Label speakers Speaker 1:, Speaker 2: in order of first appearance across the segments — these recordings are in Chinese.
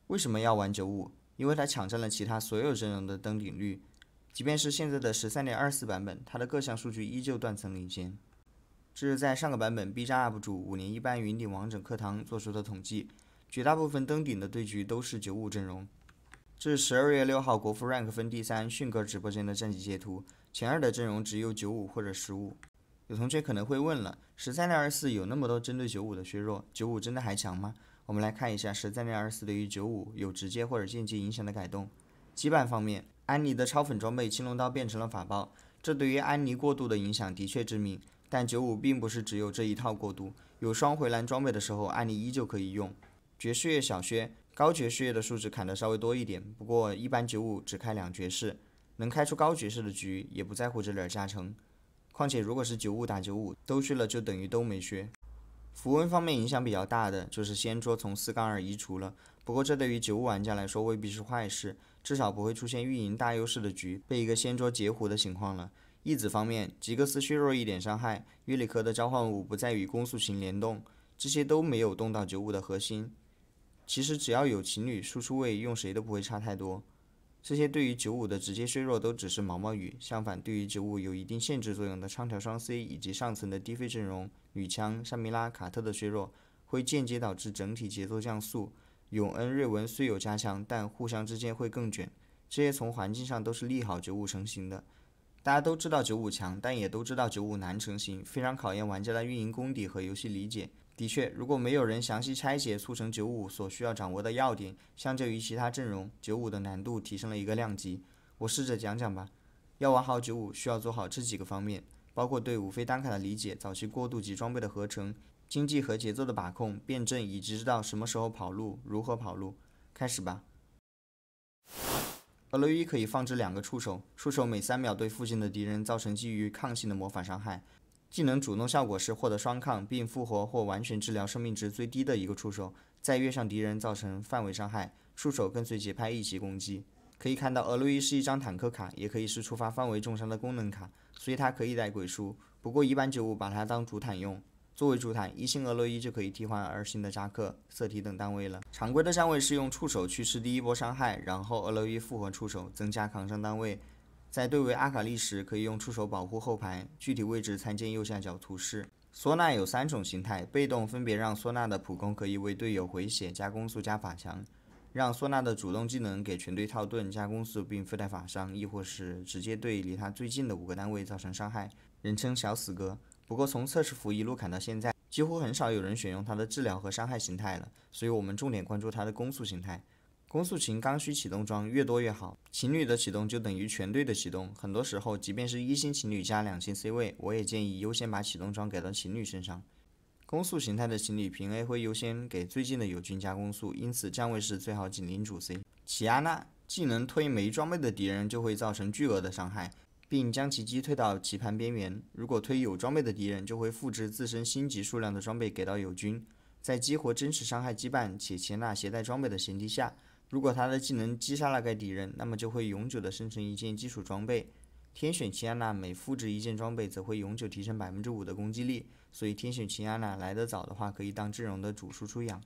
Speaker 1: 为什么要玩95？因为它抢占了其他所有阵容的登顶率，即便是现在的13.24版本，它的各项数据依旧断层领先。这是在上个版本 B 站 UP 主5年1班云顶王者课堂做出的统计，绝大部分登顶的对局都是95阵容。这是12月6号国服 rank 分第3迅哥直播间的战绩截图，前2的阵容只有95或者15。有同学可能会问了，13.24有那么多针对95的削弱，95真的还强吗？我们来看一下13.24对于95有直接或者间接影响的改动。基板方面，安妮的超粉装备青龙刀变成了法爆，这对于安妮过渡的影响的确致命。但95并不是只有这一套过渡，有双回蓝装备的时候，安妮依旧可以用。爵士乐小薛，高爵士乐的数值砍得稍微多一点，不过一般95只开2爵士，能开出高爵士的局，也不在乎这点加成。况且如果是95打95，都削了就等于都没削。符文方面影响比较大的就是仙桌从4-2移除了，不过这对于95玩家来说未必是坏事，至少不会出现运营大优势的局被一个仙桌截胡的情况了。义子方面，吉格斯削弱一点伤害，约里克的召唤物不再与攻速型联动，这些都没有动到95的核心。其实只要有情侣输出位，用谁都不会差太多。这些对于95的直接削弱都只是毛毛雨，相反对于95有一定限制作用的长条双 C 以及上层的低飞阵容女枪、莎米拉、卡特的削弱，会间接导致整体节奏降速。永恩、瑞文虽有加强，但互相之间会更卷，这些从环境上都是利好95成型的。大家都知道95强，但也都知道95难成型，非常考验玩家的运营功底和游戏理解。的确，如果没有人详细拆解促成95所需要掌握的要点，相较于其他阵容，95的难度提升了一个量级。我试着讲讲吧。要玩好95，需要做好这几个方面，包括对5飞单卡的理解、早期过渡及装备的合成、经济和节奏的把控、辩证以及知道什么时候跑路、如何跑路。开始吧。俄罗伊可以放置2个触手，触手每3秒对附近的敌人造成基于抗性的魔法伤害。技能主动效果是获得双抗并复活或完全治疗生命值最低的一个触手，再跃上敌人造成范围伤害。触手跟随节拍一起攻击。可以看到俄罗伊是一张坦克卡，也可以是触发范围重伤的功能卡，所以它可以带鬼书。不过一般95把它当主坦用。作为主坦，1星俄洛伊就可以替换2星的扎克、色提等单位了。常规的站位是用触手去吃第一波伤害，然后俄洛伊复活触手，增加扛伤单位。在对为阿卡丽时，可以用触手保护后排，具体位置参见右下角图示。唢呐有3种形态，被动分别让唢呐的普攻可以为队友回血加攻速加法强，让唢呐的主动技能给全队套盾加攻速并附带法伤，亦或是直接对离他最近的5个单位造成伤害，人称小死哥。不过从测试服一路砍到现在，几乎很少有人选用它的治疗和伤害形态了，所以我们重点关注它的攻速形态。攻速型刚需启动装越多越好，情侣的启动就等于全队的启动，很多时候即便是1星情侣加2星 C 位，我也建议优先把启动装给到情侣身上。攻速形态的情侣平 A 会优先给最近的友军加攻速，因此站位时最好紧邻主 C。奇亚娜技能推没装备的敌人就会造成巨额的伤害，并将其击退到棋盘边缘。如果推有装备的敌人，就会复制自身星级数量的装备给到友军，在激活真实伤害羁绊且奇亚娜携带装备的前提下，如果他的技能击杀了该敌人，那么就会永久的生成一件基础装备。天选奇亚娜每复制一件装备，则会永久提升 5% 的攻击力，所以天选奇亚娜来得早的话，可以当阵容的主输出养。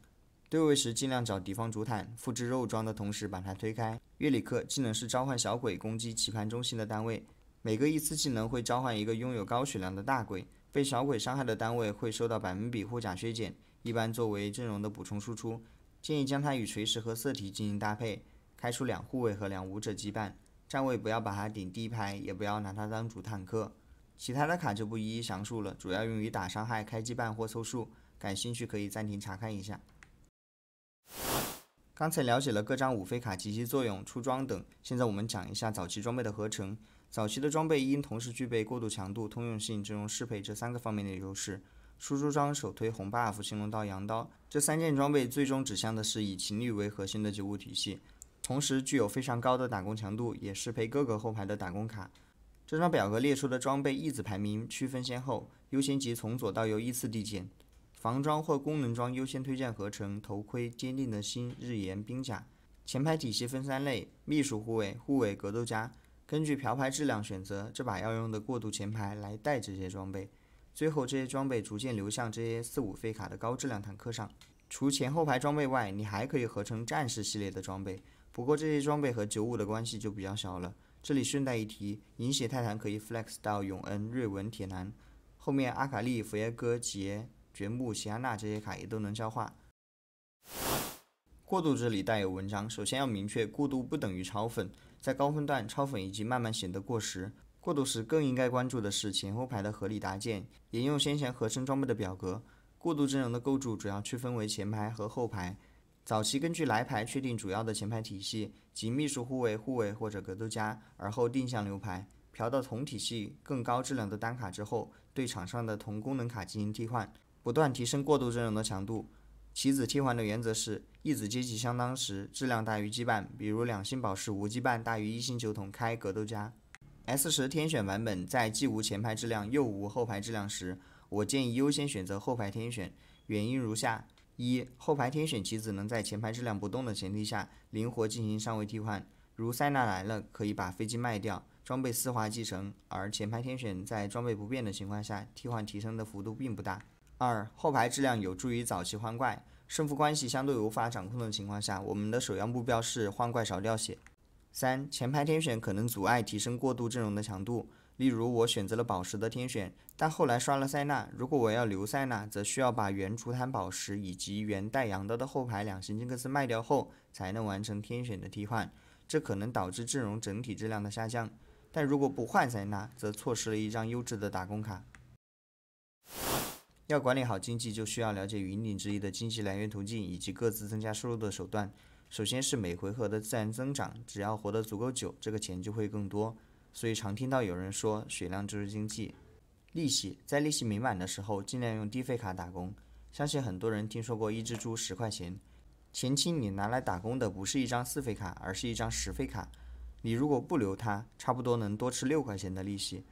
Speaker 1: 对位时尽量找敌方主坦，复制肉装的同时把它推开。约里克技能是召唤小鬼攻击棋盘中心的单位，每个一次技能会召唤一个拥有高血量的大鬼，被小鬼伤害的单位会受到比护甲削减，一般作为阵容的补充输出。建议将它与锤石和色体进行搭配，开出2护卫和2武者羁绊，站位不要把它顶第一排，也不要拿它当主坦克。其他的卡就不一一详述了，主要用于打伤害、开羁绊或凑数，感兴趣可以暂停查看一下。刚才了解了各张5飞卡及其作用、出装等，现在我们讲一下早期装备的合成。早期的装备应同时具备过渡强度、通用性、阵容适配这3个方面的优势。输出装首推红 buff、青龙刀、羊刀，这3件装备最终指向的是以情侣为核心的95体系，同时具有非常高的打工强度，也适配各个后排的打工卡。这张表格列出的装备义子排名区分先后，优先级从左到右依次递减。防装或功能装优先推荐合成头盔、坚定的心、日炎、兵甲。前排体系分3类：秘书护卫、护卫、格斗家。根据瓢牌质量选择这把要用的过渡前排来带这些装备。最后这些装备逐渐流向这些4、5飞卡的高质量坦克上。除前后排装备外，你还可以合成战士系列的装备，不过这些装备和95的关系就比较小了。这里顺带一提，银血泰坦可以 flex 到永恩、瑞文、铁男，后面阿卡丽、弗耶哥、杰、掘木、席安娜这些卡也都能消化。过渡这里带有文章，首先要明确，过渡不等于超粉，在高分段，超粉已经慢慢显得过时。过渡时更应该关注的是前后排的合理搭建，沿用先前合成装备的表格。过渡阵容的构筑主要区分为前排和后排。早期根据来排确定主要的前排体系，即秘书护卫、护卫或者格斗家，而后定向流排。调到同体系更高质量的单卡之后，对场上的同功能卡进行替换，不断提升过渡阵容的强度。棋子替换的原则是：一子阶级相当时，质量大于羁绊，比如2星宝石无羁绊大于1星酒桶开格斗家。S10天选版本在既无前排质量又无后排质量时，我建议优先选择后排天选，原因如下：一、后排天选棋子能在前排质量不动的前提下，灵活进行上位替换，如塞纳来了可以把飞机卖掉，装备丝滑继承，而前排天选在装备不变的情况下，替换提升的幅度并不大。二、后排质量有助于早期换怪，胜负关系相对无法掌控的情况下，我们的首要目标是换怪少掉血。三、前排天选可能阻碍提升过渡阵容的强度，例如我选择了宝石的天选，但后来刷了塞纳，如果我要留塞纳，则需要把原竹炭宝石以及原带羊刀的后排2星金克斯卖掉后，才能完成天选的替换，这可能导致阵容整体质量的下降。但如果不换塞纳，则错失了一张优质的打工卡。要管理好经济，就需要了解云顶之弈的经济来源途径以及各自增加收入的手段。首先是每回合的自然增长，只要活得足够久，这个钱就会更多。所以常听到有人说血量就是经济。利息，在利息明满的时候，尽量用低费卡打工。相信很多人听说过一只猪10块钱，前期你拿来打工的不是一张4费卡，而是一张10费卡。你如果不留它，差不多能多吃6块钱的利息。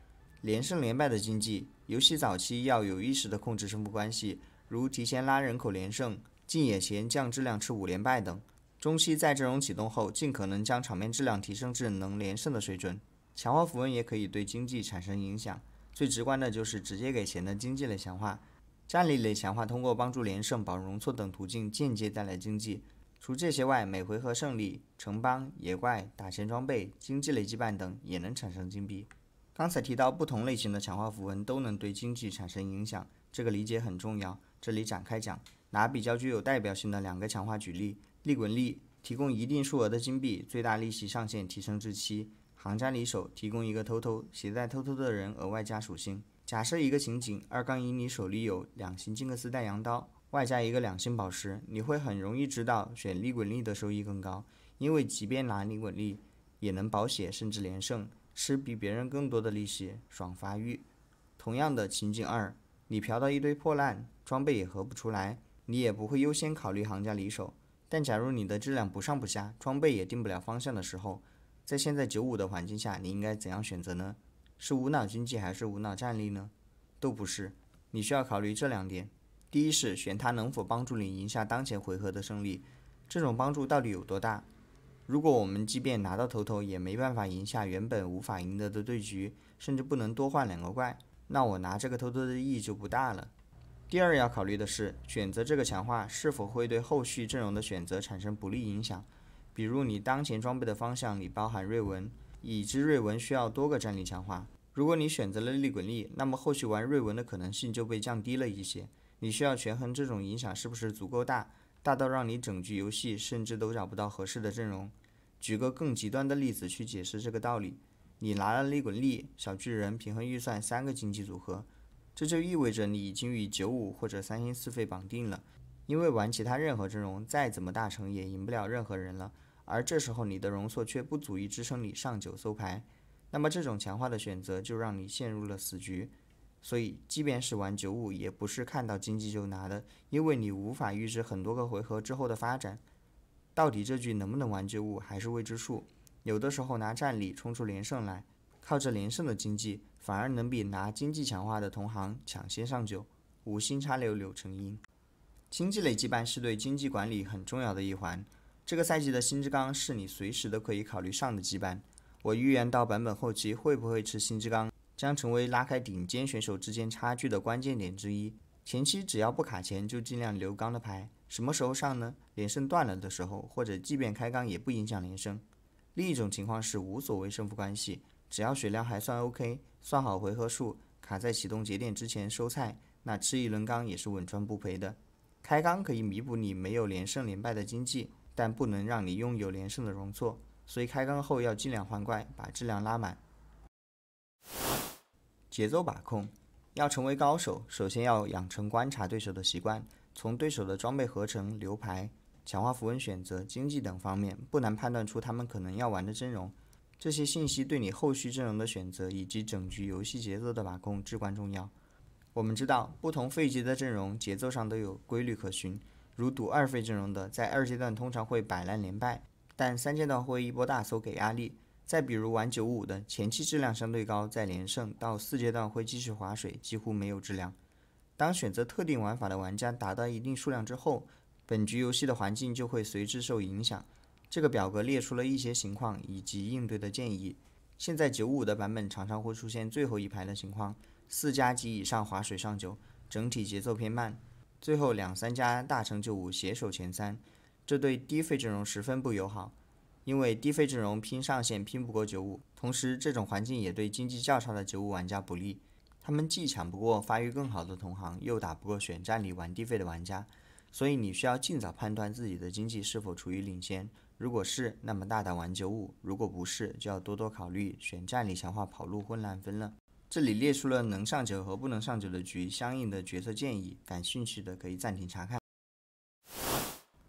Speaker 1: 连胜连败的经济，游戏早期要有意识地控制胜负关系，如提前拉人口连胜，进野前降质量吃5连败等。中期在阵容启动后，尽可能将场面质量提升至能连胜的水准。强化符文也可以对经济产生影响，最直观的就是直接给钱的经济类强化。战力类强化通过帮助连胜、保容错等途径间接带来经济。除这些外，每回合胜利、城邦、野怪、打钱装备、经济类羁绊等也能产生金币。刚才提到不同类型的强化符文都能对经济产生影响，这个理解很重要，这里展开讲。拿比较具有代表性的2个强化举例。利滚利提供一定数额的金币，最大利息上限提升至7。行家里手提供一个偷偷，携带偷偷的人额外加属性。假设一个情景，2-1你手里有2星金克斯带羊刀，外加一个2星宝石，你会很容易知道选利滚利的收益更高，因为即便拿利滚利，也能保血甚至连胜，吃比别人更多的利息，爽发育。同样的情景2，你嫖到一堆破烂，装备也合不出来，你也不会优先考虑行家里手。但假如你的质量不上不下，装备也定不了方向的时候，在现在95的环境下，你应该怎样选择呢？是无脑经济还是无脑战力呢？都不是，你需要考虑这2点。第一是选它能否帮助你赢下当前回合的胜利，这种帮助到底有多大？如果我们即便拿到头也没办法赢下原本无法赢得的对局，甚至不能多换2个怪，那我拿这个头的意义就不大了。第二要考虑的是，选择这个强化是否会对后续阵容的选择产生不利影响。比如你当前装备的方向里包含瑞文，已知瑞文需要多个战力强化。如果你选择了利滚利，那么后续玩瑞文的可能性就被降低了一些。你需要权衡这种影响是不是足够大，大到让你整局游戏甚至都找不到合适的阵容。举个更极端的例子去解释这个道理，你拿了利滚利、小巨人、平衡预算3个经济组合，这就意味着你已经与95或者3星4费绑定了，因为玩其他任何阵容再怎么大成也赢不了任何人了，而这时候你的容错却不足以支撑你上9搜牌，那么这种强化的选择就让你陷入了死局。所以即便是玩95也不是看到经济就拿的，因为你无法预知很多个回合之后的发展。到底这局能不能玩95还是未知数，有的时候拿战力冲出连胜来，靠着连胜的经济反而能比拿经济强化的同行抢先上9，无心插柳柳成荫。经济类羁绊是对经济管理很重要的一环，这个赛季的新之纲是你随时都可以考虑上的羁绊。我预言到版本后期会不会吃新之纲，将成为拉开顶尖选手之间差距的关键点之一。前期只要不卡钱就尽量留刚的牌，什么时候上呢？连胜断了的时候，或者即便开缸也不影响连胜。另一种情况是无所谓胜负关系，只要血量还算 OK， 算好回合数，卡在启动节点之前收菜，那吃一轮缸也是稳赚不赔的。开缸可以弥补你没有连胜连败的经济，但不能让你拥有连胜的容错，所以开缸后要尽量换怪，把质量拉满。节奏把控，要成为高手，首先要养成观察对手的习惯，从对手的装备合成、流牌、强化符文选择、经济等方面，不难判断出他们可能要玩的阵容。这些信息对你后续阵容的选择以及整局游戏节奏的把控至关重要。我们知道，不同费级的阵容节奏上都有规律可循，如赌2费阵容的，在2阶段通常会摆烂连败，但3阶段会一波大搜给压力。再比如玩95的，前期质量相对高，在连胜到4阶段会继续划水，几乎没有质量。当选择特定玩法的玩家达到一定数量之后，本局游戏的环境就会随之受影响。这个表格列出了一些情况以及应对的建议。现在95的版本常常会出现最后一排的情况，4加及以上划水上9，整体节奏偏慢，最后2-3家大成95携手前3，这对低费阵容十分不友好。因为低费阵容拼上限拼不过95，同时这种环境也对经济较差的95玩家不利，他们既抢不过发育更好的同行，又打不过选战里玩低费的玩家，所以你需要尽早判断自己的经济是否处于领先，如果是，那么大胆玩95，如果不是，就要多多考虑选战里强化跑路混蓝分了。这里列出了能上9和不能上9的局相应的决策建议，感兴趣的可以暂停查看。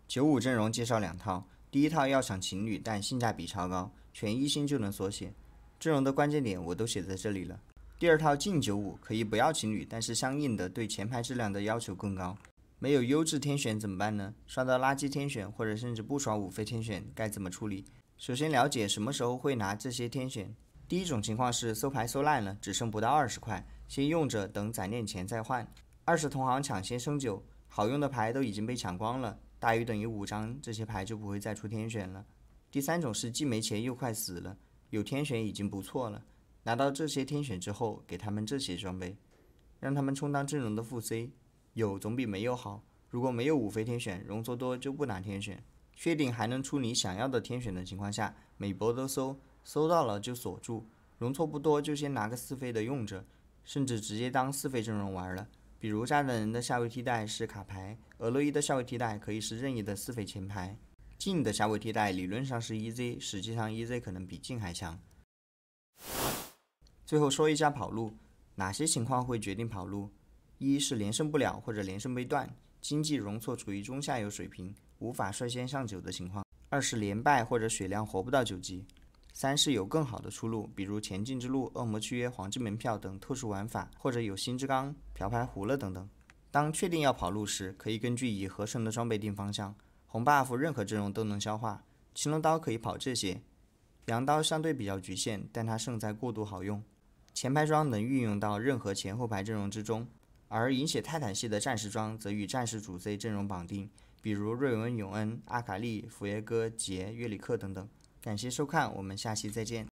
Speaker 1: 95阵容介绍2套，第一套要抢情侣，但性价比超高，全1星就能缩写，阵容的关键点我都写在这里了。第二套劲95可以不要情侣，但是相应的对前排质量的要求更高。没有优质天选怎么办呢？刷到垃圾天选或者甚至不刷5费天选该怎么处理？首先了解什么时候会拿这些天选。第一种情况是搜牌搜烂了，只剩不到20块，先用着等攒点钱再换。20同行抢先升9，好用的牌都已经被抢光了，大于等于5张，这些牌就不会再出天选了。第三种是既没钱又快死了，有天选已经不错了，拿到这些天选之后，给他们这些装备，让他们充当阵容的副 C， 有总比没有好。如果没有5费天选，容错多就不拿天选，确定还能出你想要的天选的情况下，每波都搜，搜到了就锁住，容错不多就先拿个4费的用着，甚至直接当4费阵容玩了。比如炸弹人的下位替代是卡牌，俄洛伊的下位替代可以是任意的4费前排，镜的下位替代理论上是 EZ， 实际上 EZ 可能比镜还强。最后说一下跑路，哪些情况会决定跑路？一是连胜不了或者连胜被断，经济容错处于中下游水平，无法率先上9的情况；二是连败或者血量活不到9级；三是有更好的出路，比如前进之路、恶魔契约、黄金门票等特殊玩法，或者有新之缸、漂牌糊了等等。当确定要跑路时，可以根据已合成的装备定方向，红 buff 任何阵容都能消化，青龙刀可以跑这些，羊刀相对比较局限，但它胜在过度好用。前排装能运用到任何前后排阵容之中，而饮血泰坦系的战士装则与战士主 C 阵容绑定，比如瑞文、永恩、阿卡丽、福耶哥、杰、约里克等等。感谢收看，我们下期再见。